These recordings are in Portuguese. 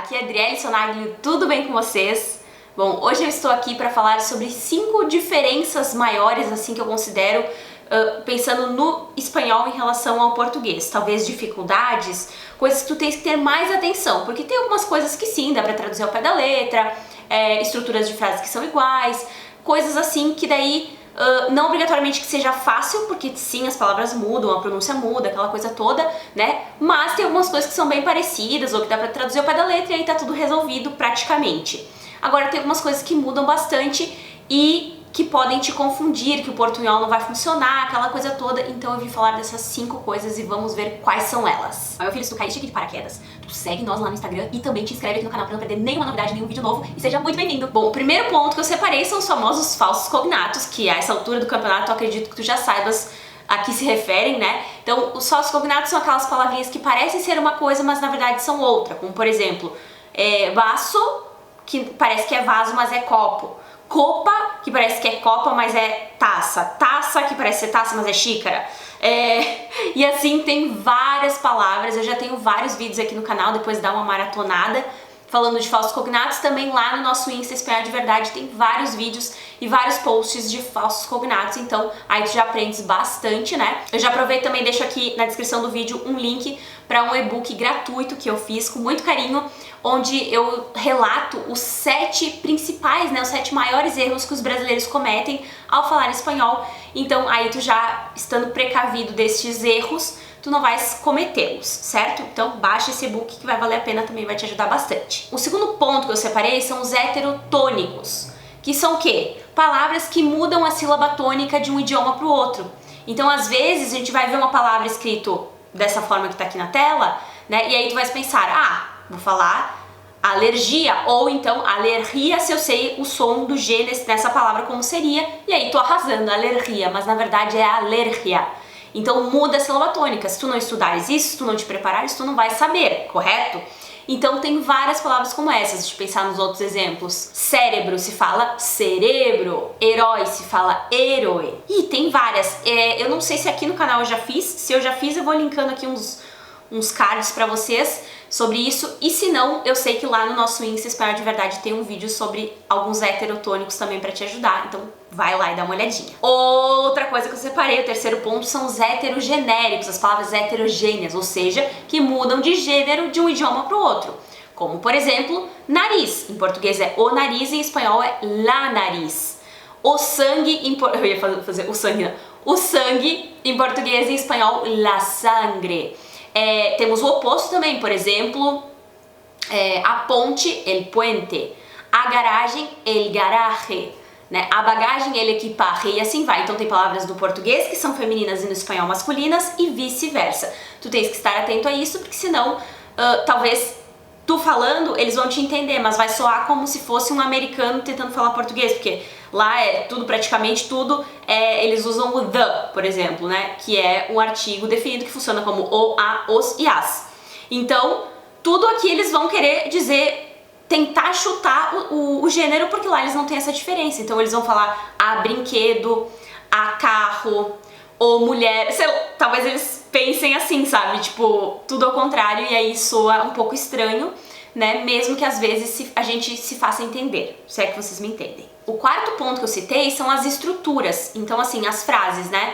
aqui é Adriele Sonaglio, tudo bem com vocês? Bom, hoje eu estou aqui para falar sobre 5 diferenças maiores, assim, que eu considero, pensando no espanhol em relação ao português. Talvez dificuldades, coisas que tu tens que ter mais atenção, porque tem algumas coisas que sim, dá para traduzir ao pé da letra, estruturas de frases que são iguais, coisas assim que daí não obrigatoriamente que seja fácil, porque sim, as palavras mudam, a pronúncia muda, aquela coisa toda, né? Mas tem algumas coisas que são bem parecidas ou que dá pra traduzir ao pé da letra e aí tá tudo resolvido praticamente. Agora tem algumas coisas que mudam bastante e que podem te confundir, que o portunhol não vai funcionar, aquela coisa toda. Então eu vim falar dessas 5 coisas e vamos ver quais são elas. Meu filho, se tu caíste aqui de paraquedas, tu segue nós lá no Instagram e também te inscreve aqui no canal pra não perder nenhuma novidade, nenhum vídeo novo e seja muito bem-vindo. Bom, o primeiro ponto que eu separei são os famosos falsos cognatos, que a essa altura do campeonato eu acredito que tu já saibas a que se referem, né? Então, os falsos cognatos são aquelas palavrinhas que parecem ser uma coisa, mas na verdade são outra, como por exemplo, vaso, que parece que é vaso, mas é copo. Copa, que parece que é copa, mas é taça. Taça, que parece ser taça, mas é xícara. E assim tem várias palavras. Eu já tenho vários vídeos aqui no canal, depois dá uma maratonada falando de falsos cognatos. Também lá no nosso Insta Espanhol de Verdade tem vários vídeos e vários posts de falsos cognatos. Então aí tu já aprendes bastante, né? Eu já aproveito também, deixo aqui na descrição do vídeo um link para um e-book gratuito que eu fiz com muito carinho, onde eu relato os 7 principais, né, os 7 maiores erros que os brasileiros cometem ao falar espanhol. Então aí tu já estando precavido destes erros, tu não vais cometê-los, certo? Então baixa esse e-book que vai valer a pena, também vai te ajudar bastante. O segundo ponto que eu separei são os heterotônicos, que são o quê? Palavras que mudam a sílaba tônica de um idioma para o outro. Então às vezes a gente vai ver uma palavra escrito dessa forma que tá aqui na tela, né? E aí tu vais pensar, vou falar alergia, ou então alergia se eu sei o som do G nessa palavra como seria, e aí tô arrasando, alergia, mas na verdade é alergia. Então muda a sílaba tônica. Se tu não estudares isso, se tu não te preparares, tu não vai saber, correto? Então tem várias palavras como essas, deixa eu pensar nos outros exemplos. Cérebro se fala cerebro, herói se fala herói. E tem várias, eu não sei se aqui no canal eu já fiz, se eu já fiz eu vou linkando aqui uns cards pra vocês sobre isso, e se não, eu sei que lá no nosso Insta Espanhol de Verdade tem um vídeo sobre alguns heterotônicos também pra te ajudar, então vai lá e dá uma olhadinha. Outra coisa que eu separei, o terceiro ponto, são os heterogenéricos, as palavras heterogêneas, ou seja, que mudam de gênero de um idioma pro outro. Como, por exemplo, nariz. Em português é o nariz, em espanhol é la nariz. O sangue, eu ia fazer o sangue, não. O sangue, em português e em espanhol, la sangre. Temos o oposto também, por exemplo, a ponte, el puente, a garagem, el garaje, né? A bagagem, el equipaje, e assim vai. Então tem palavras do português que são femininas e no espanhol masculinas e vice-versa. Tu tens que estar atento a isso, porque senão, talvez tu falando, eles vão te entender, mas vai soar como se fosse um americano tentando falar português, porque lá é tudo, praticamente tudo, eles usam o the, por exemplo, né, que é um artigo definido que funciona como o, a, os e as. Então, tudo aqui eles vão querer dizer, tentar chutar o gênero, porque lá eles não têm essa diferença. Então eles vão falar a brinquedo, a carro, ou mulher, sei lá, talvez eles pensem assim, sabe, tipo, tudo ao contrário, e aí soa um pouco estranho, né, mesmo que às vezes a gente se faça entender, se é que vocês me entendem. O quarto ponto que eu citei são as estruturas, então assim, as frases, né,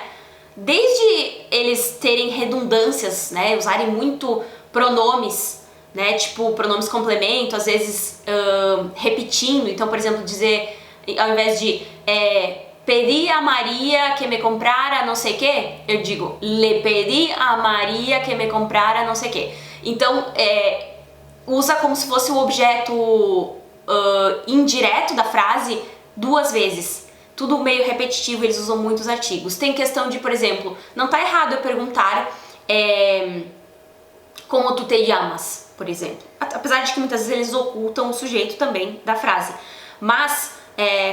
desde eles terem redundâncias, né, usarem muito pronomes, né, tipo pronomes complemento, às vezes repetindo, então por exemplo dizer, ao invés de pedi a Maria que me comprara não sei o que, eu digo le pedi a Maria que me comprara não sei o que. Então usa como se fosse o objeto indireto da frase 2 vezes. Tudo meio repetitivo, eles usam muitos artigos. Tem questão de, por exemplo, não tá errado eu perguntar como tu te llamas, por exemplo. Apesar de que muitas vezes eles ocultam o sujeito também da frase. Mas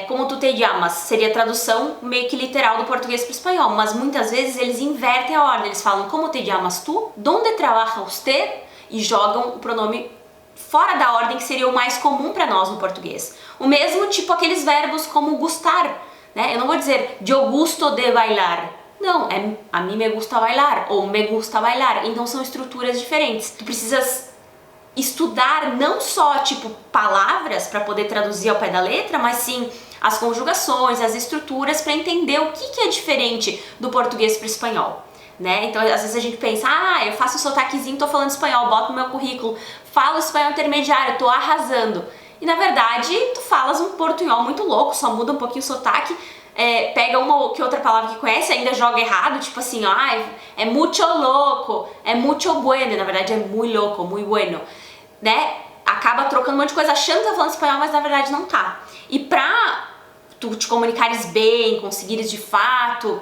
como tu te llamas seria a tradução meio que literal do português para o espanhol, mas muitas vezes eles invertem a ordem, eles falam como te llamas tu, donde trabaja usted, e jogam o pronome fora da ordem que seria o mais comum para nós no português. O mesmo tipo aqueles verbos como gustar, né? Eu não vou dizer yo gusto de bailar, não, a mim me gusta bailar ou me gusta bailar, então são estruturas diferentes. Tu precisas estudar não só tipo palavras para poder traduzir ao pé da letra, mas sim as conjugações, as estruturas, para entender o que é diferente do português para o espanhol, né? Então, às vezes a gente pensa, eu faço um sotaquezinho, tô falando espanhol, boto no meu currículo, falo espanhol intermediário, tô arrasando. E na verdade, tu falas um portunhol muito louco, só muda um pouquinho o sotaque, pega uma ou que outra palavra que conhece, ainda joga errado, tipo assim, é mucho loco, é mucho bueno, na verdade é muy loco, muy bueno, né? Acaba trocando um monte de coisa achando que tá falando espanhol, mas na verdade não tá. E pra tu te comunicares bem, conseguires de fato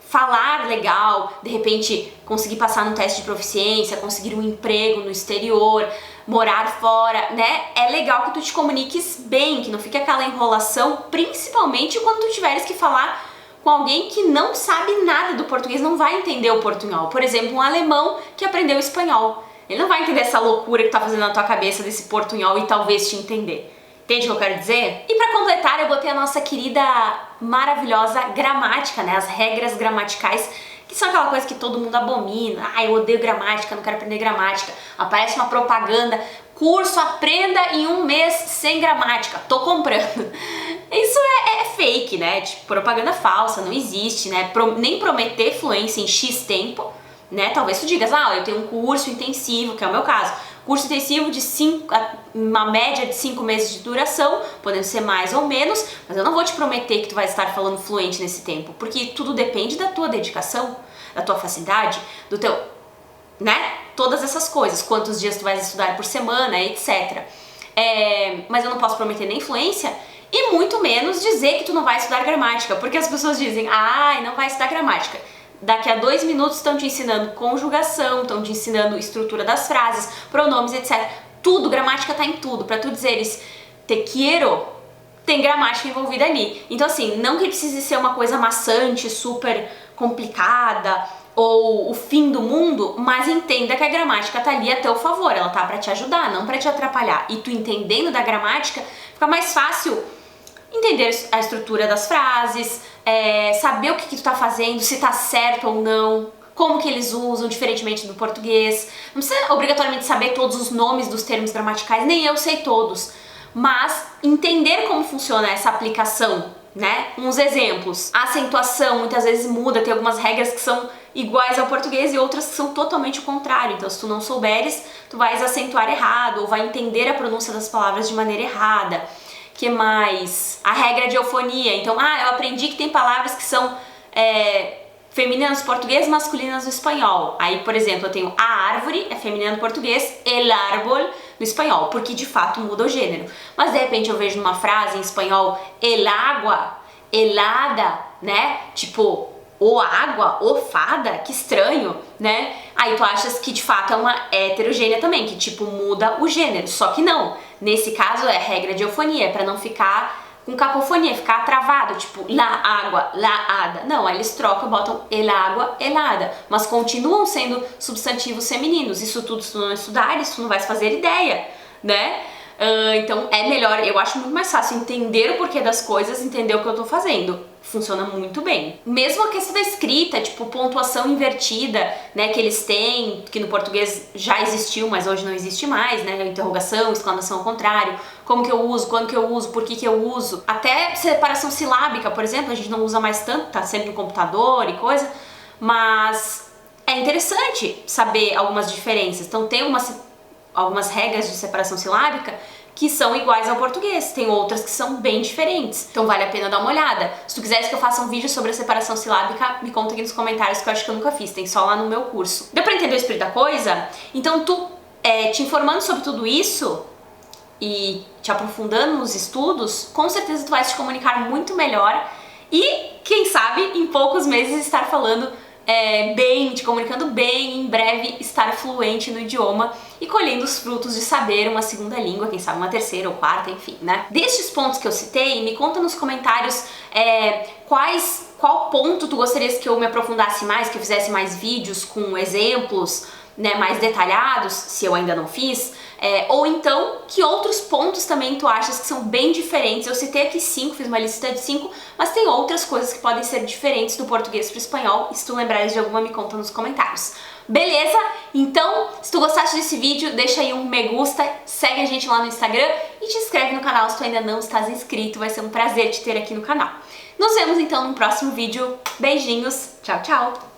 falar legal, de repente conseguir passar no teste de proficiência, conseguir um emprego no exterior, morar fora, né? É legal que tu te comuniques bem, que não fique aquela enrolação, principalmente quando tu tiveres que falar com alguém que não sabe nada do português, não vai entender o portunhol. Por exemplo, um alemão que aprendeu espanhol. Ele não vai entender essa loucura que tá fazendo na tua cabeça desse portunhol e talvez te entender. Entende o que eu quero dizer? E pra completar, eu botei a nossa querida, maravilhosa gramática, né? As regras gramaticais, que são aquela coisa que todo mundo abomina. Eu odeio gramática, não quero aprender gramática. Aparece uma propaganda, curso aprenda em 1 mês sem gramática. Tô comprando. Isso é fake, né? Tipo, propaganda falsa, não existe, né? Nem prometer fluência em X tempo, né? Talvez tu digas, eu tenho um curso intensivo, que é o meu caso. Curso intensivo de uma média de 5 meses de duração, podendo ser mais ou menos, mas eu não vou te prometer que tu vai estar falando fluente nesse tempo, porque tudo depende da tua dedicação, da tua facilidade, do teu, né? Todas essas coisas, quantos dias tu vais estudar por semana, etc. Mas eu não posso prometer nem fluência e muito menos dizer que tu não vai estudar gramática, porque as pessoas dizem, não vai estudar gramática. Daqui a 2 minutos estão te ensinando conjugação, estão te ensinando estrutura das frases, pronomes, etc. Tudo, gramática tá em tudo. Pra tu dizeres te quiero, tem gramática envolvida ali. Então assim, não que precise ser uma coisa maçante, super complicada ou o fim do mundo, mas entenda que a gramática tá ali a teu favor, ela tá pra te ajudar, não pra te atrapalhar. E tu entendendo da gramática, fica mais fácil entender a estrutura das frases, saber o que tu tá fazendo, se tá certo ou não, como que eles usam, diferentemente do português. Não precisa obrigatoriamente saber todos os nomes dos termos gramaticais, nem eu sei todos, mas entender como funciona essa aplicação, né? Uns exemplos. A acentuação muitas vezes muda, tem algumas regras que são iguais ao português e outras que são totalmente o contrário. Então, se tu não souberes, tu vais acentuar errado ou vai entender a pronúncia das palavras de maneira errada. Que mais? A regra de eufonia. Então, eu aprendi que tem palavras que são femininas no português, masculinas no espanhol. Aí, por exemplo, eu tenho a árvore, é feminina no português, el árbol no espanhol, porque de fato muda o gênero. Mas de repente eu vejo numa frase em espanhol, el agua, helada, né? Tipo, ou água, ou fada, que estranho, né? Aí tu achas que de fato é uma heterogênea também, que tipo muda o gênero, só que não. Nesse caso é regra de eufonia, para não ficar com cacofonia, ficar travado, tipo la água, la ada. Não, aí eles trocam, botam el água, helada, mas continuam sendo substantivos femininos. Isso tudo se tu não estudares, tu não vais fazer ideia, né? Então é melhor, eu acho muito mais fácil entender o porquê das coisas, entender o que eu tô fazendo. Funciona muito bem. Mesmo a questão da escrita, tipo pontuação invertida, né, que eles têm, que no português já existiu, mas hoje não existe mais, né, interrogação, exclamação ao contrário, como que eu uso, quando que eu uso, por que que eu uso. Até separação silábica, por exemplo, a gente não usa mais tanto, tá sempre no computador e coisa, mas é interessante saber algumas diferenças. Então tem algumas regras de separação silábica que são iguais ao português, tem outras que são bem diferentes, então vale a pena dar uma olhada. Se tu quiseres que eu faça um vídeo sobre a separação silábica, me conta aqui nos comentários, que eu acho que eu nunca fiz, tem só lá no meu curso. Deu pra entender o espírito da coisa? Então tu, te informando sobre tudo isso e te aprofundando nos estudos, com certeza tu vai te comunicar muito melhor e, quem sabe, em poucos meses estar falando bem, te comunicando bem, em breve estar fluente no idioma e colhendo os frutos de saber uma segunda língua, quem sabe uma terceira ou quarta, enfim, né? Destes pontos que eu citei, me conta nos comentários qual ponto tu gostarias que eu me aprofundasse mais, que eu fizesse mais vídeos com exemplos, né, mais detalhados, se eu ainda não fiz, ou então que outros pontos também tu achas que são bem diferentes. Eu citei aqui 5, fiz uma lista de 5, mas tem outras coisas que podem ser diferentes do português para o espanhol, e se tu lembrares de alguma, me conta nos comentários. Beleza? Então, se tu gostaste desse vídeo, deixa aí um me gusta, segue a gente lá no Instagram e te inscreve no canal se tu ainda não estás inscrito, vai ser um prazer te ter aqui no canal. Nos vemos então no próximo vídeo. Beijinhos, tchau, tchau!